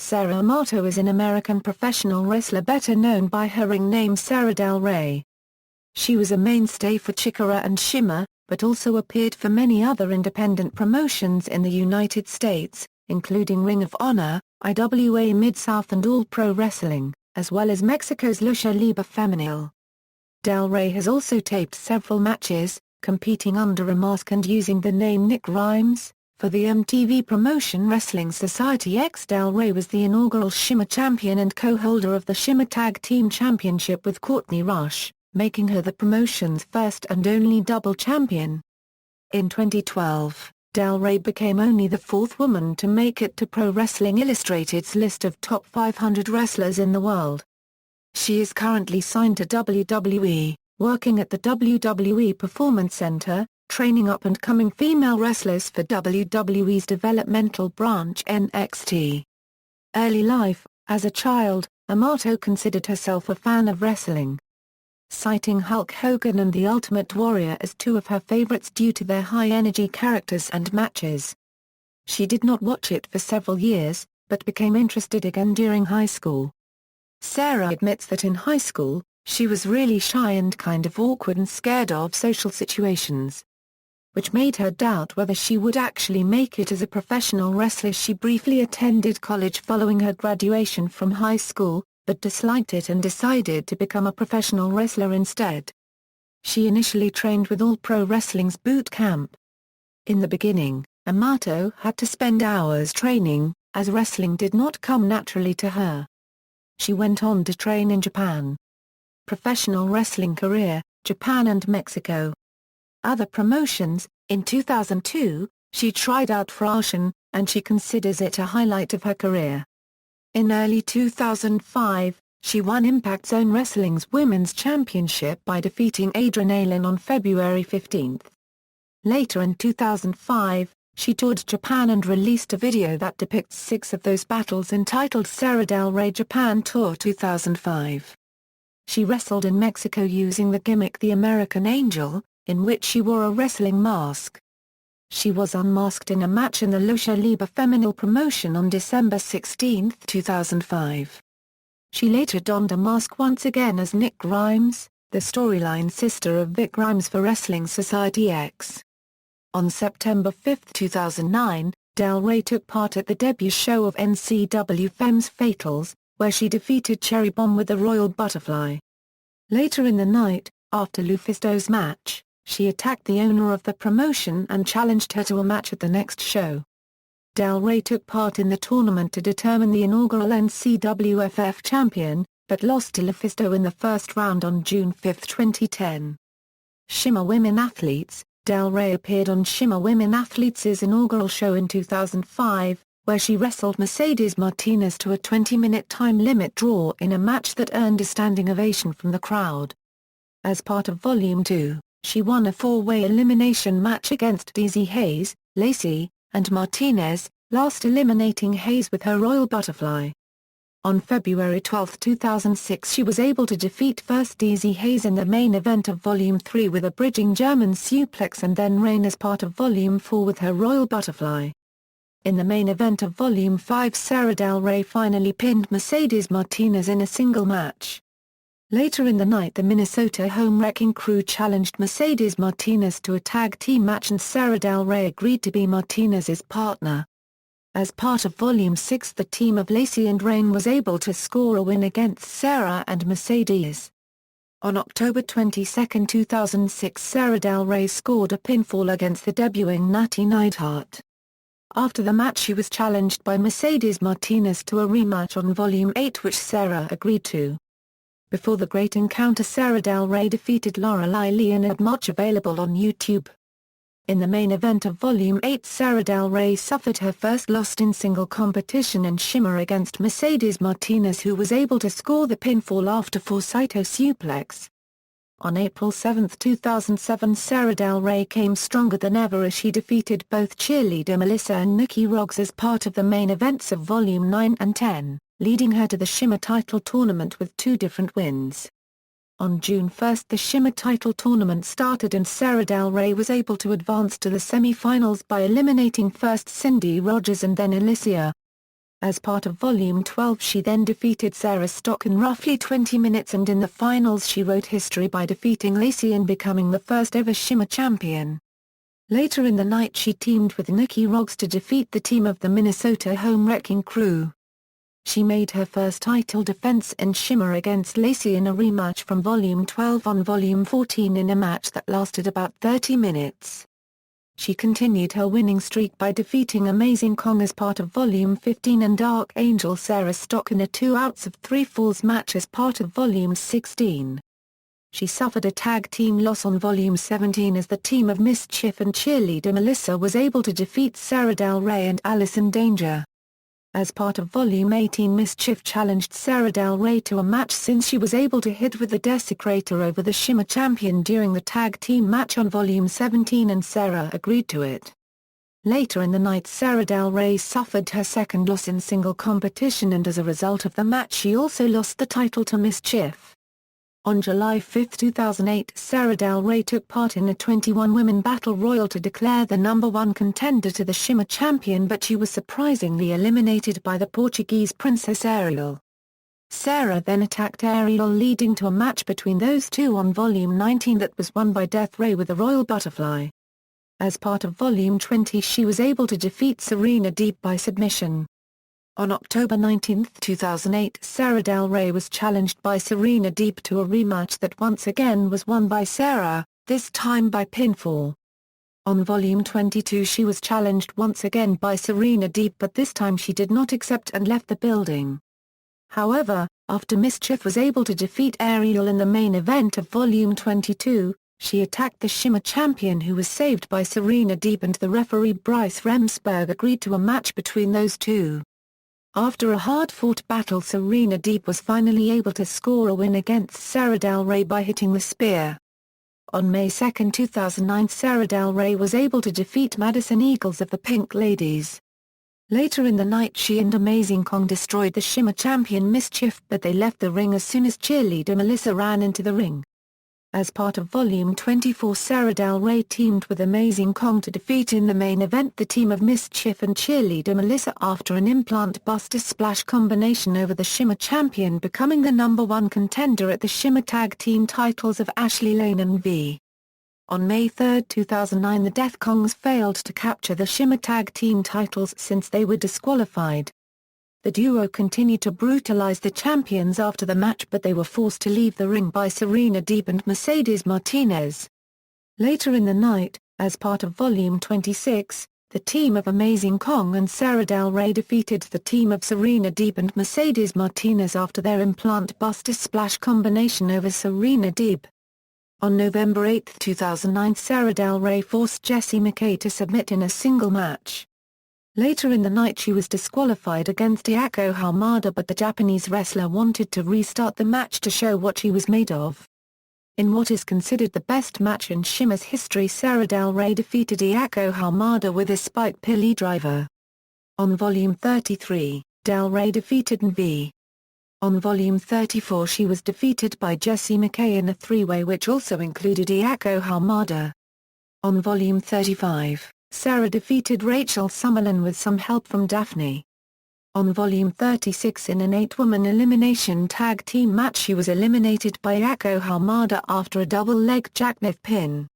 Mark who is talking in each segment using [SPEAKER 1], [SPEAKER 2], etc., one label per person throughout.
[SPEAKER 1] Sara Amato is an American professional wrestler better known by her ring name Sara Del Rey. She was a mainstay for Chikara and Shimmer, but also appeared for many other independent promotions in the United States, including Ring of Honor, IWA Mid-South and All Pro Wrestling, as well as Mexico's Lucha Libre Femenil. Del Rey has also taped several matches, competing under a mask and using the name Nic Grimes. For the MTV promotion Wrestling Society X, Del Rey was the inaugural Shimmer Champion and co-holder of the Shimmer Tag Team Championship with Courtney Rush, making her the promotion's first and only double champion. In 2012, Del Rey became only the fourth woman to make it to Pro Wrestling Illustrated's list of top 500 wrestlers in the world. She is currently signed to WWE, working at the WWE Performance Center, training up-and-coming female wrestlers for WWE's developmental branch NXT. Early life: as a child, Amato considered herself a fan of wrestling, citing Hulk Hogan and The Ultimate Warrior as two of her favorites due to their high-energy characters and matches. She did not watch it for several years, but became interested again during high school. Sara admits that in high school, she was really shy and kind of awkward and scared of social situations, which made her doubt whether she would actually make it as a professional wrestler. She briefly attended college following her graduation from high school, but disliked it and decided to become a professional wrestler instead. She initially trained with All Pro Wrestling's boot camp. In the beginning, Amato had to spend hours training, as wrestling did not come naturally to her. She went on to train in Japan. Professional wrestling career, Japan and Mexico. Other promotions: in 2002, she tried out for Ashen, and she considers it a highlight of her career. In early 2005, she won Impact Zone Wrestling's Women's Championship by defeating Adrienne on February 15. Later in 2005, she toured Japan and released a video that depicts 6 of those battles entitled Sara Del Rey Japan Tour 2005. She wrestled in Mexico using the gimmick The American Angel, in which she wore a wrestling mask. She was unmasked in a match in the Lucha Libre Femenil promotion on December 16, 2005. She later donned a mask once again as Nic Grimes, the storyline sister of Nic Grimes for Wrestling Society X. On September 5, 2009, Del Rey took part at the debut show of NCW Femmes Fatales, where she defeated Cherry Bomb with the Royal Butterfly. Later in the night, after Lufisto's match, she attacked the owner of the promotion and challenged her to a match at the next show. Del Rey took part in the tournament to determine the inaugural NCWFF champion, but lost to Lufisto in the first round on June 5, 2010. Shimmer Women Athletes: Del Rey appeared on Shimmer Women Athletes' inaugural show in 2005, where she wrestled Mercedes Martinez to a 20-minute time limit draw in a match that earned a standing ovation from the crowd. As part of Volume 2, she won a 4-way elimination match against Daisy Hayes, Lacey, and Martinez, last eliminating Hayes with her Royal Butterfly. On February 12, 2006, she was able to defeat first Daisy Hayes in the main event of Volume 3 with a bridging German suplex and then reign as part of Volume 4 with her Royal Butterfly. In the main event of Volume 5, Sara Del Rey finally pinned Mercedes Martinez in a single match. Later in the night, the Minnesota Home Wrecking Crew challenged Mercedes Martinez to a tag team match and Sara Del Rey agreed to be Martinez's partner. As part of Volume 6, the team of Lacey and Rain was able to score a win against Sara and Mercedes. On October 22, 2006, Sara Del Rey scored a pinfall against the debuting Natty Neidhart. After the match, she was challenged by Mercedes Martinez to a rematch on Volume 8, which Sara agreed to. Before the Great Encounter, Sara Del Rey defeated Lorelei Lee in a match available on YouTube. In the main event of Volume 8, Sara Del Rey suffered her first loss in single competition in Shimmer against Mercedes Martinez, who was able to score the pinfall after Forsytho suplex. On April 7, 2007, Sara Del Rey came stronger than ever as she defeated both cheerleader Melissa and Nikki Rogers as part of the main events of Volume 9 and 10. Leading her to the Shimmer title tournament with 2 different wins. On June 1, the Shimmer title tournament started and Sara Del Rey was able to advance to the semi-finals by eliminating first Cindy Rogers and then Alicia. As part of Volume 12 she then defeated Sarah Stock in roughly 20 minutes, and in the finals she wrote history by defeating Lacey and becoming the first ever Shimmer Champion. Later in the night she teamed with Nikki Roggs to defeat the team of the Minnesota Home Wrecking Crew. She made her first title defense in Shimmer against Lacey in a rematch from Volume 12 on Volume 14 in a match that lasted about 30 minutes. She continued her winning streak by defeating Amazing Kong as part of Volume 15 and Dark Angel Sarah Stock in a 2 outs of 3 falls match as part of Volume 16. She suffered a tag team loss on Volume 17 as the team of Mischief and cheerleader Melissa was able to defeat Sara Del Rey and Allison Danger. As part of Volume 18 Mischief challenged Sara Del Rey to a match since she was able to hit with the Desecrator over the Shimmer Champion during the tag team match on Volume 17 and Sara agreed to it. Later in the night Sara Del Rey suffered her second loss in single competition, and as a result of the match she also lost the title to Mischief. On July 5, 2008 Sara Del Rey took part in a 21-women battle royal to declare the #1 contender to the Shimmer Champion, but she was surprisingly eliminated by the Portuguese Princess Ariel. Sara then attacked Ariel, leading to a match between those two on Volume 19 that was won by Death Ray with a Royal Butterfly. As part of Volume 20 she was able to defeat Serena Deeb by submission. On October 19, 2008 Sara Del Rey was challenged by Serena Deeb to a rematch that once again was won by Sara, this time by pinfall. On Volume 22 she was challenged once again by Serena Deeb, but this time she did not accept and left the building. However, after Mischief was able to defeat Ariel in the main event of Volume 22, she attacked the Shimmer Champion, who was saved by Serena Deeb, and the referee Bryce Remsburg agreed to a match between those two. After a hard-fought battle Serena Deeb was finally able to score a win against Sara Del Rey by hitting the spear. On May 2, 2009 Sara Del Rey was able to defeat Madison Eagles of the Pink Ladies. Later in the night she and Amazing Kong destroyed the Shimmer Champion Mischief, but they left the ring as soon as cheerleader Melissa ran into the ring. As part of Volume 24 Sara Del Rey teamed with Amazing Kong to defeat in the main event the team of Mischief and cheerleader Melissa after an implant buster splash combination over the Shimmer Champion, becoming the #1 contender at the Shimmer Tag Team titles of Ashley Lane and V. On May 3, 2009 the Death Kongs failed to capture the Shimmer Tag Team titles since they were disqualified. The duo continued to brutalize the champions after the match, but they were forced to leave the ring by Serena Deeb and Mercedes Martinez. Later in the night, as part of Volume 26, the team of Amazing Kong and Sara Del Rey defeated the team of Serena Deeb and Mercedes Martinez after their implant buster splash combination over Serena Deeb. On November 8, 2009 Sara Del Rey forced Jessie McKay to submit in a single match. Later in the night she was disqualified against Ayako Hamada, but the Japanese wrestler wanted to restart the match to show what she was made of. In what is considered the best match in Shimmer's history Sara Del Rey defeated Ayako Hamada with a spike pilly driver. On Volume 33, Del Rey defeated Nv. On Volume 34 she was defeated by Jessie McKay in a three-way which also included Ayako Hamada. On Volume 35, Sara defeated Rachel Summerlin with some help from Daphne. On Volume 36 in an 8-woman elimination tag team match she was eliminated by Ayako Hamada after a double-leg jackknife pin.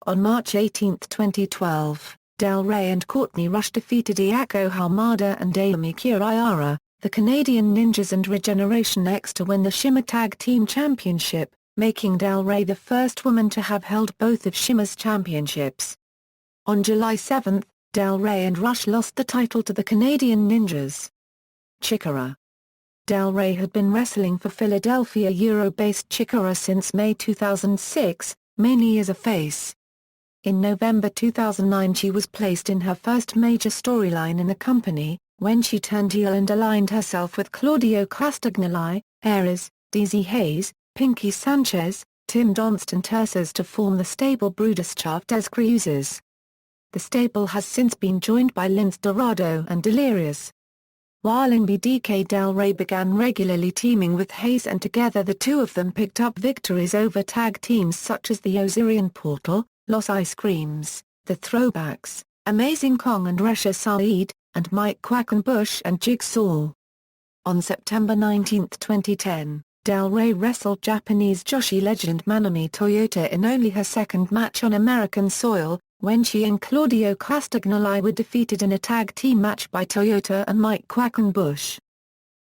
[SPEAKER 1] On March 18, 2012, Del Rey and Courtney Rush defeated Ayako Hamada and Ayumi Kurihara, the Canadian Ninjas and Regeneration X, to win the Shimmer Tag Team Championship, making Del Rey the first woman to have held both of Shimmer's championships. On July 7, Del Rey and Rush lost the title to the Canadian Ninjas. Chikara. Del Rey had been wrestling for Philadelphia Euro-based Chikara since May 2006, mainly as a face. In November 2009 she was placed in her first major storyline in the company, when she turned heel and aligned herself with Claudio Castagnoli, Aries, DZ Hayes, Pinky Sanchez, Tim Donst and Tersas to form the stable Brudeschaft des Cruisers. The stable has since been joined by Lince Dorado and Delirious. While in BDK Del Rey began regularly teaming with Hayes, and together the two of them picked up victories over tag teams such as the Osirian Portal, Los Ice Creams, the Throwbacks, Amazing Kong and Resha Saeed, and Mike Quackenbush and Jigsaw. On September 19, 2010, Del Rey wrestled Japanese Joshi legend Manami Toyota in only her second match on American soil, when she and Claudio Castagnoli were defeated in a tag team match by Toyota and Mike Quackenbush.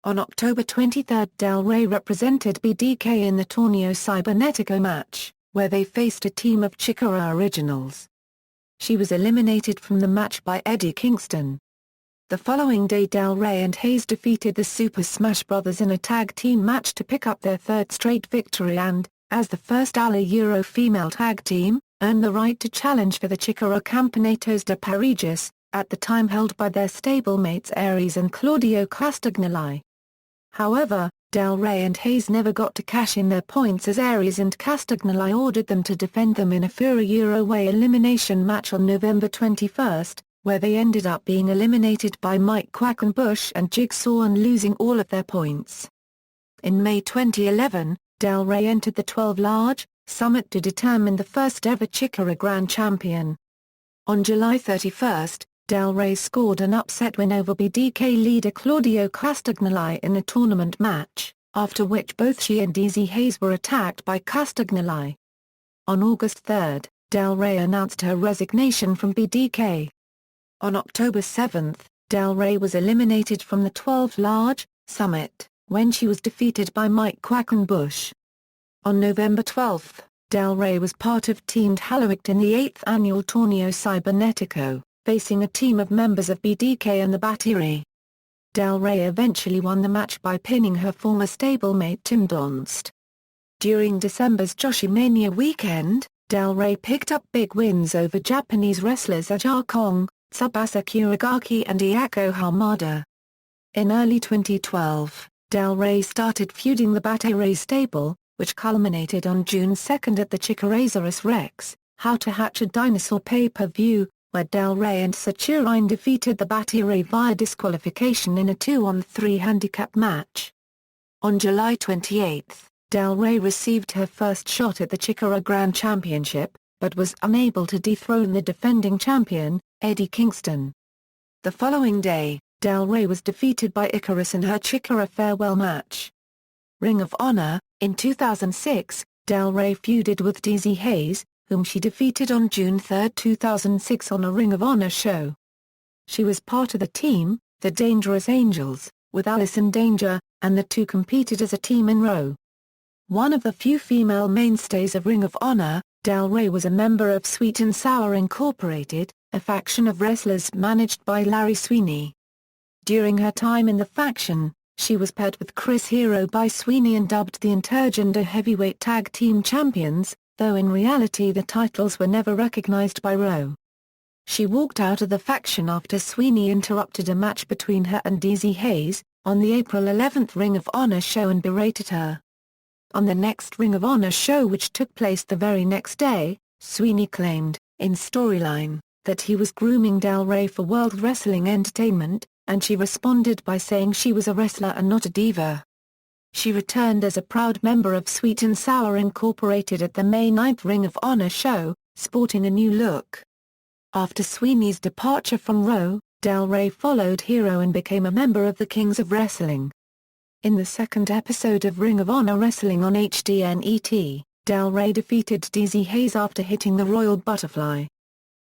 [SPEAKER 1] On October 23, Del Rey represented BDK in the Torneo Cibernetico match, where they faced a team of Chikara originals. She was eliminated from the match by Eddie Kingston. The following day Del Rey and Hayes defeated the Super Smash Brothers in a tag team match to pick up their third straight victory and, as the first All female tag team, earned the right to challenge for the Chikara Campeonatos de Parigis, at the time held by their stablemates Aries and Claudio Castagnoli. However, Del Rey and Hayes never got to cash in their points as Aries and Castagnoli ordered them to defend them in a Fury-Way elimination match on November 21, where they ended up being eliminated by Mike Quackenbush and Jigsaw and losing all of their points. In May 2011, Del Rey entered the 12 Large Summit to determine the first ever Chikara Grand Champion. On July 31, Del Rey scored an upset win over BDK leader Claudio Castagnoli in a tournament match, after which both she and Dizzy Hayes were attacked by Castagnoli. On August 3, Del Rey announced her resignation from BDK. On October 7, Del Rey was eliminated from the 12 Large Summit, when she was defeated by Mike Quackenbush. On November 12, Del Rey was part of Team Haloict in the 8th annual Torneo Cibernetico, facing a team of members of BDK and the Battery. Del Rey eventually won the match by pinning her former stablemate Tim Donst. During December's Joshi Mania weekend, Del Rey picked up big wins over Japanese wrestlers Aja Kong, Tsubasa Kuragaki and Ayako Hamada. In early 2012, Del Rey started feuding the Battery stable, which culminated on June 2 at the Chikarasaurus Rex, How to Hatch a Dinosaur pay-per-view, where Del Rey and Saturine defeated the Battery via disqualification in a 2-on-3 handicap match. On July 28, Del Rey received her first shot at the Chikara Grand Championship, but was unable to dethrone the defending champion, Eddie Kingston. The following day, Del Rey was defeated by Icarus in her Chikara farewell match. Ring of Honor. In 2006, Del Rey feuded with Dizzy Hayes, whom she defeated on June 3, 2006 on a Ring of Honor show. She was part of the team, the Dangerous Angels, with Allison Danger, and the two competed as a team in Raw. One of the few female mainstays of Ring of Honor, Del Rey was a member of Sweet and Sour Incorporated, a faction of wrestlers managed by Larry Sweeney. During her time in the faction, she was paired with Chris Hero by Sweeney and dubbed the Intergender Heavyweight Tag Team Champions, though in reality the titles were never recognized by Raw. She walked out of the faction after Sweeney interrupted a match between her and Dizzy Hayes, on the April 11 Ring of Honor show and berated her. On the next Ring of Honor show, which took place the very next day, Sweeney claimed, in storyline, that he was grooming Del Rey for World Wrestling Entertainment, and she responded by saying she was a wrestler and not a diva. She returned as a proud member of Sweet and Sour Incorporated at the May 9 Ring of Honor show, sporting a new look. After Sweeney's departure from Raw, Del Rey followed Hero and became a member of the Kings of Wrestling. In the second episode of Ring of Honor Wrestling on HDNET, Del Rey defeated Dizzy Hayes after hitting the Royal Butterfly.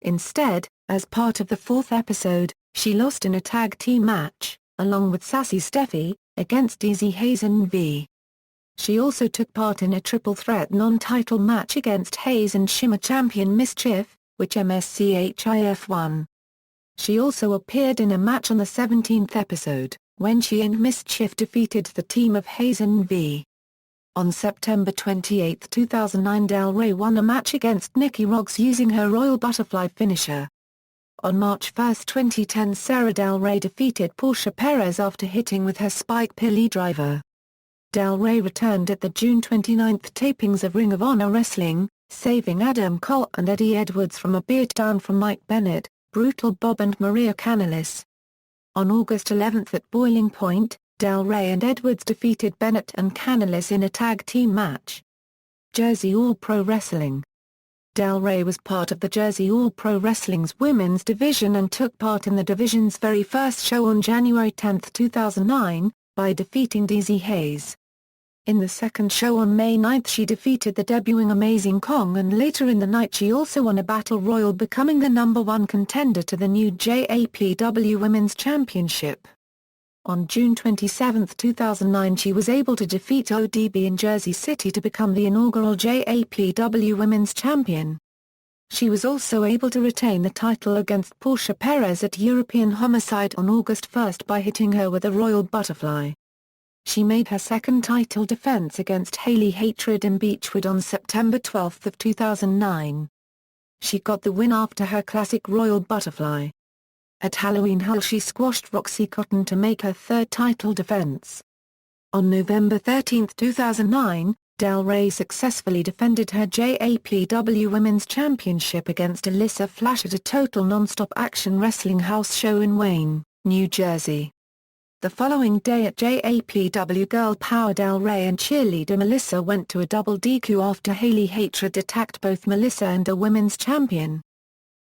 [SPEAKER 1] Instead, as part of the fourth episode, she lost in a tag team match, along with Sassy Steffi, against Dizzy Hayes and V. She also took part in a triple threat non-title match against Hayes and Shimmer Champion Mischief, which MSCHIF won. She also appeared in a match on the 17th episode, when she and Mischief defeated the team of Hayes and V. On September 28, 2009, Del Rey won a match against Nikki Rogers using her Royal Butterfly finisher. On March 1, 2010, Sara Del Rey defeated Portia Perez after hitting with her Spike Pilly driver. Del Rey returned at the June 29 tapings of Ring of Honor Wrestling, saving Adam Cole and Eddie Edwards from a beatdown from Mike Bennett, Brutal Bob and Maria Kanellis. On August 11 at Boiling Point, Del Rey and Edwards defeated Bennett and Kanellis in a tag team match. Jersey All Pro Wrestling. Del Rey was part of the Jersey All Pro Wrestling's women's division and took part in the division's very first show on January 10, 2009, by defeating Daisy Hayes. In the second show on May 9 she defeated the debuting Amazing Kong, and later in the night she also won a Battle Royal, becoming the #1 contender to the new JAPW Women's Championship. On June 27, 2009 she was able to defeat ODB in Jersey City to become the inaugural JAPW Women's Champion. She was also able to retain the title against Portia Perez at European Homicide on August 1 by hitting her with a Royal Butterfly. She made her second title defense against Hayley Hatred in Beechwood on September 12, 2009. She got the win after her classic Royal Butterfly. At Halloween Hull she squashed Roxy Cotton to make her third title defense. On November 13, 2009, Del Rey successfully defended her JAPW Women's Championship against Alyssa Flash at a Total Nonstop Action Wrestling house show in Wayne, New Jersey. The following day at JAPW Girl Power, Del Rey and cheerleader Melissa went to a double DQ after Hayley Hatred attacked both Melissa and a women's champion.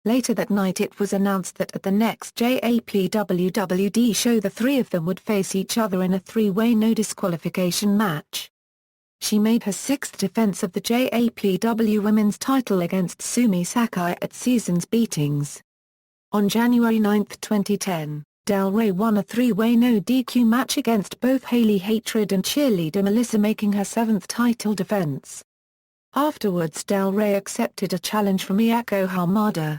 [SPEAKER 1] Later that night it was announced that at the next JAPW-WD show the three of them would face each other in a three-way no disqualification match. She made her sixth defense of the JAPW Women's title against Sumi Sakai at Seasons Beatings. On January 9, 2010, Del Rey won a three-way no DQ match against both Hayley Hatred and cheerleader Melissa, making her seventh title defense. Afterwards Del Rey accepted a challenge from Miyako Hamada.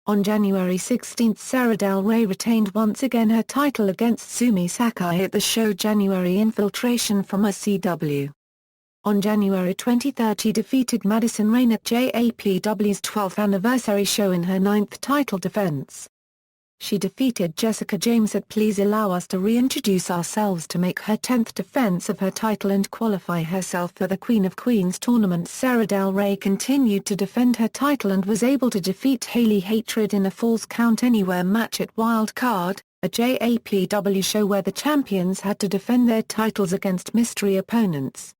[SPEAKER 1] On January 16 Sara Del Rey retained once again her title against Sumi Sakai at the show January Infiltration from OCW. On January 23 she defeated Madison Rayne at JAPW's 12th anniversary show in her ninth title defense. She defeated Jessica James at Please Allow Us to Reintroduce Ourselves to make her 10th defense of her title and qualify herself for the Queen of Queens tournament. Sara Del Rey continued to defend her title and was able to defeat Hayley Hatred in a Falls Count Anywhere match at Wild Card, a JAPW show where the champions had to defend their titles against mystery opponents.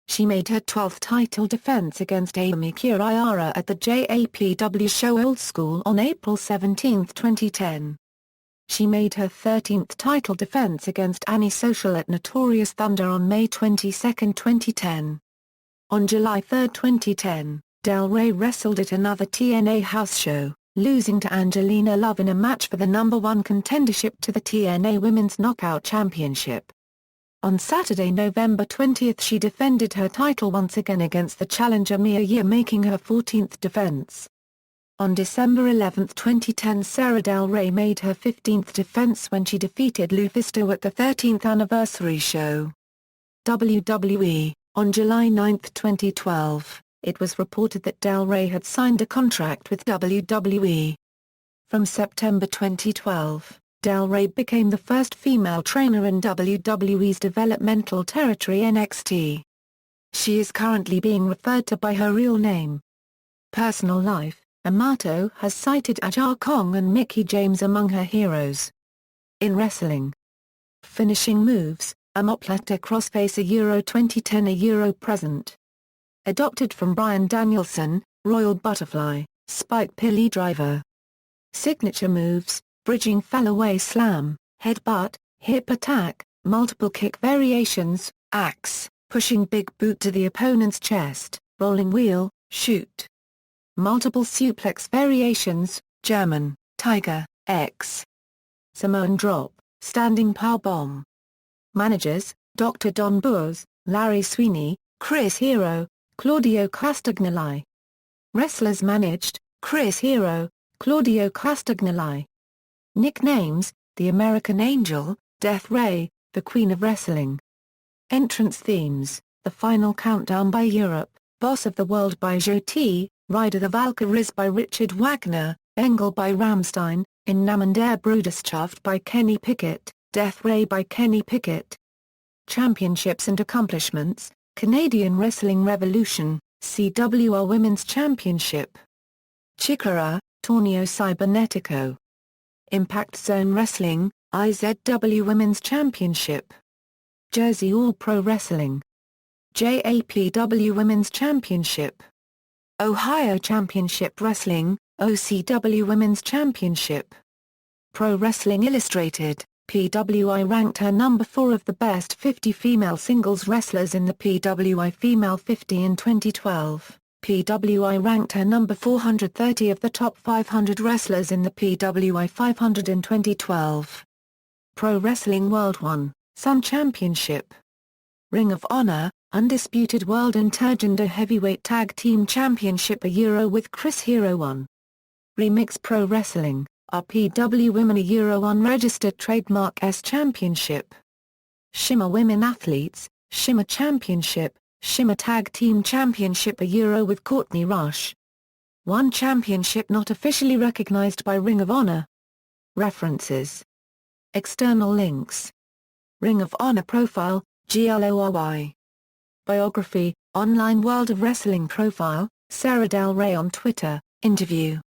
[SPEAKER 1] She made her 12th title defense against Amy Kirihara at the JAPW show Old School on April 17, 2010. She made her 13th title defense against Annie Social at Notorious Thunder on May 22, 2010. On July 3, 2010, Del Rey wrestled at another TNA house show, losing to Angelina Love in a match for the #1 contendership to the TNA Women's Knockout Championship. On Saturday, November 20 she defended her title once again against the challenger Mia Yim, making her 14th defense. On December 11, 2010 Sara Del Rey made her 15th defense when she defeated Lufisto at the 13th anniversary show. WWE. On July 9, 2012, it was reported that Del Rey had signed a contract with WWE. From September 2012, Del Rey became the first female trainer in WWE's developmental territory NXT. She is currently being referred to by her real name. Personal life: Amato has cited Aja Kong and Mickie James among her heroes. In wrestling finishing moves: omoplata crossface a Euro 2010 a Euro present. Adopted from Bryan Danielson, Royal Butterfly, Spike Pili Driver. Signature moves: bridging fellaway slam, headbutt, hip attack, multiple kick variations, axe, pushing big boot to the opponent's chest, rolling wheel, shoot. Multiple suplex variations, German, Tiger, X. Samoan drop, standing powerbomb. Managers: Dr. Don Boers, Larry Sweeney, Chris Hero, Claudio Castagnoli. Wrestlers managed: Chris Hero, Claudio Castagnoli. Nicknames: The American Angel, Death Ray, the Queen of Wrestling. Entrance themes: The Final Countdown by Europe, Boss of the World by Joe T, Rider the Valkyries by Richard Wagner, Engel by Rammstein, In Namen der Bruderschaft by Kenny Pickett, Death Ray by Kenny Pickett. Championships and accomplishments: Canadian Wrestling Revolution, CWR Women's Championship. Chikara, Torneo Cybernetico. Impact Zone Wrestling, IZW Women's Championship. Jersey All Pro Wrestling. JAPW Women's Championship. Ohio Championship Wrestling, OCW Women's Championship. Pro Wrestling Illustrated, PWI ranked her number 4 of the best 50 female singles wrestlers in the PWI Female 50 in 2012. PWI ranked her number 430 of the top 500 wrestlers in the PWI 500 in 2012. Pro Wrestling World 1, Sun Championship. Ring of Honor, Undisputed World Intergender Heavyweight Tag Team Championship a with Chris Hero 1. Remix Pro Wrestling, RPW Women a 1 Registered Trademark S Championship. Shimmer Women Athletes, Shimmer Championship, Shimmer Tag Team Championship a with Courtney Rush. 1 championship not officially recognized by Ring of Honor. References. External links. Ring of Honor Profile, GLORY. Biography, Online World of Wrestling Profile, Sara Del Rey on Twitter, Interview.